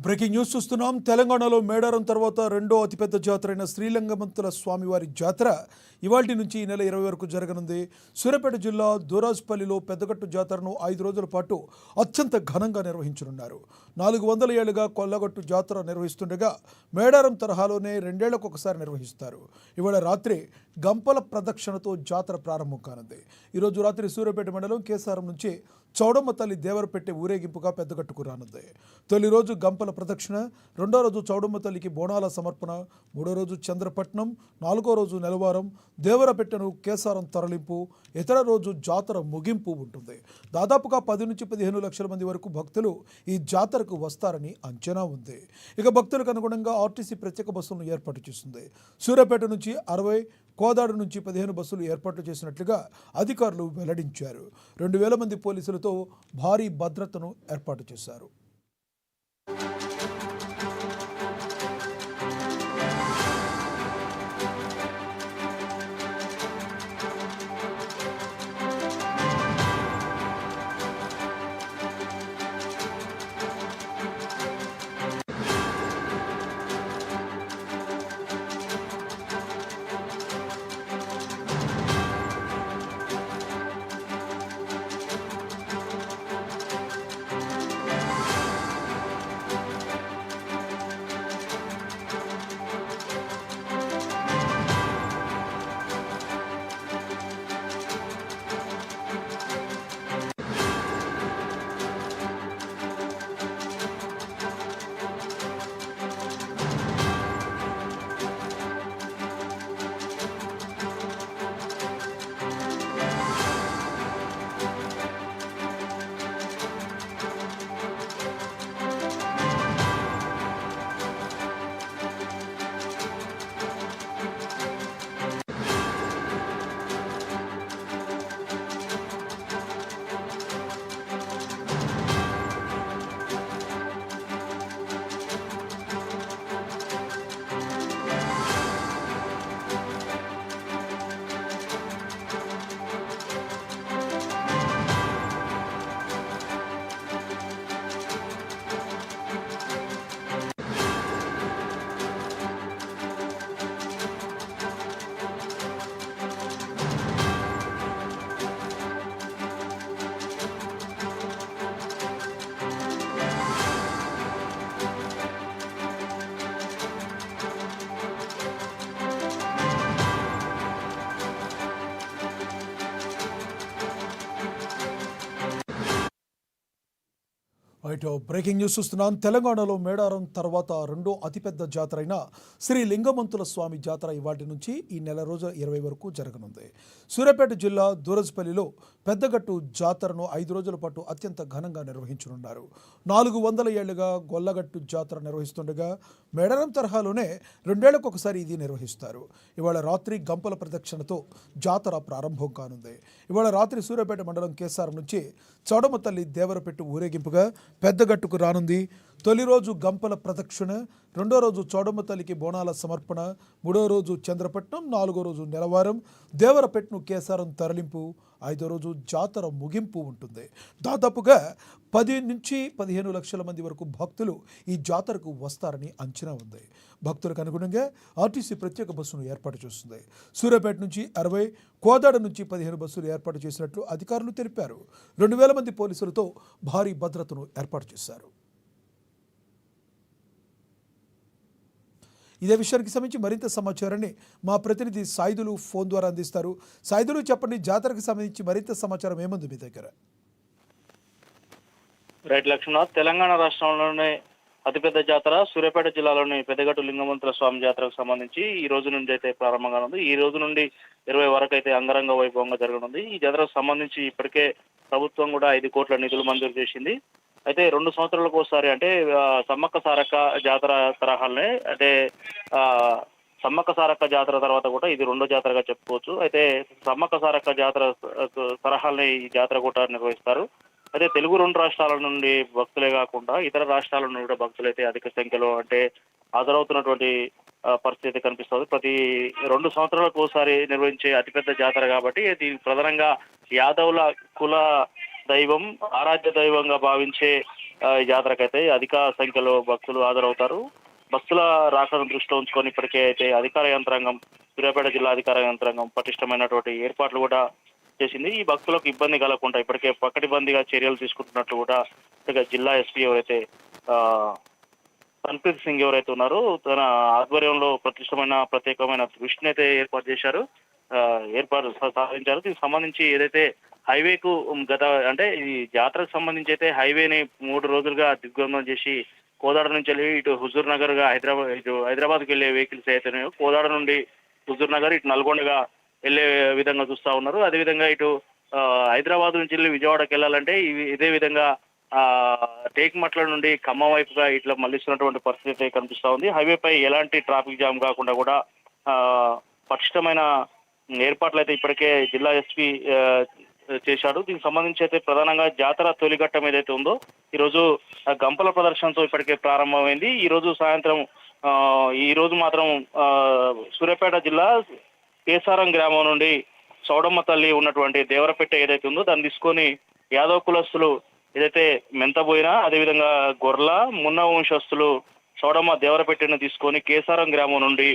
Breaking news చూస్తున్నాం. తెలంగాణలో మేడారం తర్వాత రెండో అతిపెద్ద జాతర అయిన శ్రీలింగమంతుల స్వామివారి జాతర ఇవాల్టి నుంచి ఈ నెల 20 వరకు జరగనుంది. సూర్యాపేట జిల్లా దూరాజ్పల్లిలో పెద్దగట్టు జాతరను 5 రోజుల పాటు అత్యంత ఘనంగా నిర్వహించనున్నారు. 400 ఏళ్లుగా కొల్లగట్టు జాతర నిర్వహిస్తుండగా మేడారం తరహాలోనే 2 ఏళ్లకు ఒకసారి నిర్వహిస్తారు. ఇవాళ రాత్రి గంపల ప్రదక్షిణతో జాతర ప్రారంభం కానుంది. ఈరోజు రాత్రి సూర్యాపేట మండలం కేసారం నుంచి చౌడమ్మ తల్లి దేవరపెట్టె ఊరేగింపుగా పెద్దగట్టుకు రానుంది. తొలి రోజు గంపల ప్రదక్షిణ, రెండో రోజు చౌడమ్మ తల్లికి బోనాల సమర్పణ, మూడో రోజు చంద్రపట్నం, నాలుగో రోజు నెలవారం, దేవరపెట్టెను కేసారం తరలింపు, ఇతర రోజు జాతర ముగింపు ఉంటుంది. దాదాపుగా 10 నుంచి 15 లక్షల మంది వరకు భక్తులు ఈ జాతరకు వస్తారని అంచనా ఉంది. ఇక భక్తులకు అనుగుణంగా ఆర్టీసీ ప్రత్యేక బస్సులను ఏర్పాటు చేస్తుంది. సూర్యాపేట నుంచి 60, కోదాడు నుంచి 15 బస్సులు ఏర్పాట్లు చేసినట్లుగా అధికారులు వెల్లడించారు. 2000 మంది పోలీసులతో భారీ భద్రతను ఏర్పాటు చేశారు. బ్రేకింగ్ న్యూస్ చూస్తున్నాం. తెలంగాణలో మేడారం తర్వాత రెండో అతిపెద్ద జాతర అయిన శ్రీ లింగమంతుల స్వామి జాతర ఇవాటి నుంచి ఈ నెల రోజుల 20 వరకు జరగనుంది. సూర్యాపేట జిల్లా దూరజ్పల్లిలో పెద్దగట్టు జాతరను 5 రోజుల పాటు అత్యంత ఘనంగా నిర్వహించనున్నారు. 400 ఏళ్లుగా గొల్లగట్టు జాతర నిర్వహిస్తుండగా మేడారం తరహాలోనే 2 ఏళ్లకు ఒకసారి ఇది నిర్వహిస్తారు. ఇవాళ రాత్రి గంపల ప్రదక్షిణతో జాతర ప్రారంభం కానుంది. ఇవాళ రాత్రి సూర్యాపేట మండలం కేసారం నుంచి చౌడమ్మ తల్లి దేవరపెట్టు ఊరేగింపుగా పెద్దగట్టుకు రానుంది. తొలి రోజు గంపల ప్రదక్షిణ, రెండో రోజు చౌడమ్మ తల్లికి బోనాల సమర్పణ, మూడో రోజు చంద్రపట్నం, నాలుగో రోజు నెలవారం, దేవరపెట్టును కేసారం తరలింపు, ఐదో రోజు జాతర ముగింపు ఉంటుంది. దాదాపుగా 10 నుంచి 15 లక్షల మంది వరకు భక్తులు ఈ జాతరకు వస్తారని అంచనా ఉంది. భక్తులకు అనుగుణంగా ఆర్టీసీ ప్రత్యేక బస్సును ఏర్పాటు చేస్తుంది. సూర్యాపేట నుంచి 60, కోదాడ నుంచి 15 బస్సులు ఏర్పాటు చేసినట్లు అధికారులు తెలిపారు. 2000 మంది పోలీసులతో భారీ భద్రతను ఏర్పాటు చేశారు. ఇదే విషయానికి సంబంధించి మరింత సమాచారాన్ని మా ప్రతినిధి సాయిదులు ఫోన్ ద్వారా అందిస్తారు. సాయిదులు, చెప్పండి, జాతరకు సంబంధించి మరింత సమాచారం ఏముంది మీ దగ్గర? రైట్ లక్ష్మణ్, తెలంగాణ రాష్ట్రంలోనే అతిపెద్ద జాతర సూర్యాపేట జిల్లాలోని పెద్దగట్టు లింగమంతుల స్వామి జాతరకు సంబంధించి ఈ రోజు నుండి అయితే ప్రారంభంగా ఉంది. ఈ రోజు నుండి 20 వరకు అయితే అంగరంగ వైభవంగా జరగనుంది. ఈ జాతరకు సంబంధించి ఇప్పటికే ప్రభుత్వం కూడా 5 కోట్ల నిధులు మంజూరు చేసింది. అయితే 2 సంవత్సరాలకు ఒకసారి అంటే సమ్మక్క సారక్క జాతర తరహాలనే అంటే సమ్మక్క సారక్క జాతర తర్వాత కూడా ఇది రెండో జాతరగా చెప్పుకోవచ్చు. అయితే సమ్మక్క సారక్క జాతర తరహాలనే ఈ జాతర కూడా నిర్వహిస్తారు. అయితే తెలుగు 2 రాష్ట్రాల నుండి భక్తులే కాకుండా ఇతర రాష్ట్రాల నుండి కూడా భక్తులు అయితే అధిక సంఖ్యలో అంటే హాజరవుతున్నటువంటి పరిస్థితి కనిపిస్తుంది. ప్రతి 2 సంవత్సరాలకు ఒకసారి నిర్వహించే అతిపెద్ద జాతర కాబట్టి ఇది ప్రధానంగా యాదవుల కుల దైవం, ఆరాధ్య దైవంగా భావించే ఈ జాతరకైతే అధిక సంఖ్యలో భక్తులు హాజరవుతారు. భక్తుల రాకను దృష్టిలో ఉంచుకొని ఇప్పటికే అయితే అధికార యంత్రాంగం, సూర్యాపేట జిల్లా అధికార యంత్రాంగం పటిష్టమైనటువంటి ఏర్పాట్లు కూడా చేసింది. ఈ భక్తులకు ఇబ్బంది కలగకుండా ఇప్పటికే పకడ్బందీగా చర్యలు తీసుకుంటున్నట్లు కూడా ఇక జిల్లా ఎస్పీ ఎవరైతే ఆ, తన్ప్రీత్ సింగ్ ఎవరైతే ఉన్నారో తన ఆధ్వర్యంలో ప్రత్యేకమైన దృష్టిని అయితే ఏర్పాటు చేశారు. ఏర్పాటు సాధించారు. దీనికి సంబంధించి ఏదైతే హైవేకు అంటే ఈ జాతరకు సంబంధించి అయితే హైవేని 3 రోజులుగా దిగ్బంధం చేసి కోదాడ నుంచి వెళ్ళి ఇటు హుజూర్ నగర్ గా హైదరాబాద్కి వెళ్ళే వెహికల్స్ అయితే కోదాడ నుండి హుజూర్ నగర్ ఇటు నల్గొండగా వెళ్ళే విధంగా చూస్తా ఉన్నారు. అదేవిధంగా ఇటు హైదరాబాద్ నుంచి వెళ్ళి విజయవాడకి వెళ్ళాలంటే ఇదే విధంగా టేక్మట్ల నుండి ఖమ్మం వైపుగా ఇట్లా మళ్లిస్తున్నటువంటి పరిస్థితి కనిపిస్తా ఉంది. హైవేపై ఎలాంటి ట్రాఫిక్ జామ్ కాకుండా కూడా పటిష్టమైన ఏర్పాట్లు అయితే ఇప్పటికే జిల్లా ఎస్పీ చేశాడు. దీనికి సంబంధించి అయితే ప్రధానంగా జాతర తొలిఘట్టం ఏదైతే ఉందో ఈరోజు గంపల ప్రదర్శనతో ఇప్పటికే ప్రారంభమైంది. ఈ రోజు సాయంత్రం ఈ రోజు మాత్రం సూర్యాపేట జిల్లా కేసారం గ్రామం నుండి చౌడమ్మ తల్లి ఉన్నటువంటి దేవరపెట్ట ఏదైతే ఉందో దాన్ని తీసుకొని యాదవ్ కులస్తులు ఏదైతే మెంతబోయినా అదేవిధంగా గొర్ల మున్న వంశస్తులు చౌడమ్మ దేవరపెట్టెను తీసుకొని కేసారం గ్రామం నుండి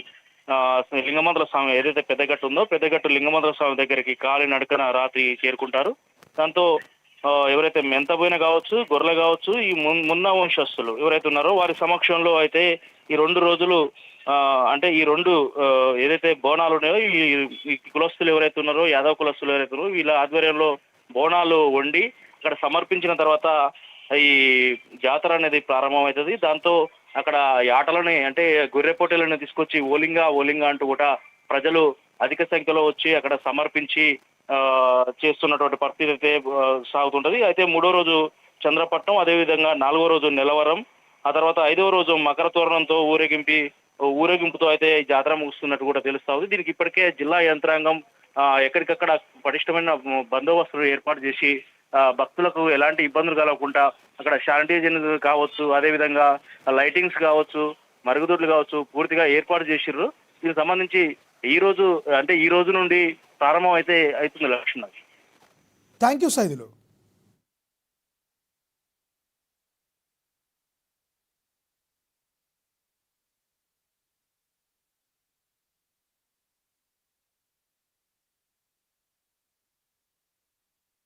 లింగమంతుల స్వామి ఏదైతే పెద్దగట్టు ఉందో పెద్దగట్టు లింగమంతుల స్వామి దగ్గరికి కాలినడకన రాత్రి చేరుకుంటారు. దాంతో ఎవరైతే మెంతబోయిన కావచ్చు, గొర్రెలు కావచ్చు, ఈ మున్న వంశస్తులు ఎవరైతే ఉన్నారో వారి సమక్షంలో అయితే ఈ 2 రోజులు అంటే ఈ 2 ఏదైతే బోనాలు ఉన్నాయో ఈ కులస్తులు ఎవరైతే ఉన్నారో యాదవ్ కులస్తులు ఎవరైతే ఉన్నారో వీళ్ళ ఆధ్వర్యంలో బోనాలు వండి అక్కడ సమర్పించిన తర్వాత ఈ జాతర అనేది ప్రారంభమవుతుంది. దాంతో అక్కడ ఆటలని అంటే గొర్రె పోటీలను తీసుకొచ్చి ఓలింగా అంటూ కూడా ప్రజలు అధిక సంఖ్యలో వచ్చి అక్కడ సమర్పించి చేస్తున్నటువంటి పరిస్థితి అయితే సాగుతుంటది. అయితే 3వ రోజు చంద్రపట్నం, అదేవిధంగా 4వ రోజు నెలవరం, ఆ తర్వాత 5వ రోజు మకర తోరణంతో ఊరేగింపుతో అయితే జాతర ముగుస్తున్నట్టు కూడా తెలుస్తా ఉంది. దీనికి ఇప్పటికే జిల్లా యంత్రాంగం ఎక్కడికక్కడ పటిష్టమైన బందోబస్తులు ఏర్పాటు చేసి భక్తులకు ఎలాంటి ఇబ్బందులు కలగకుండా అక్కడ శానిటైజర్ కావచ్చు, అదేవిధంగా లైటింగ్స్ కావచ్చు, మరుగుదొడ్లు కావచ్చు పూర్తిగా ఏర్పాటు చేసిర్రు. దీనికి సంబంధించి ఈ రోజు నుండి ప్రారంభం అయితే అవుతుంది లక్ష్మణ్. Thank you Saidulu.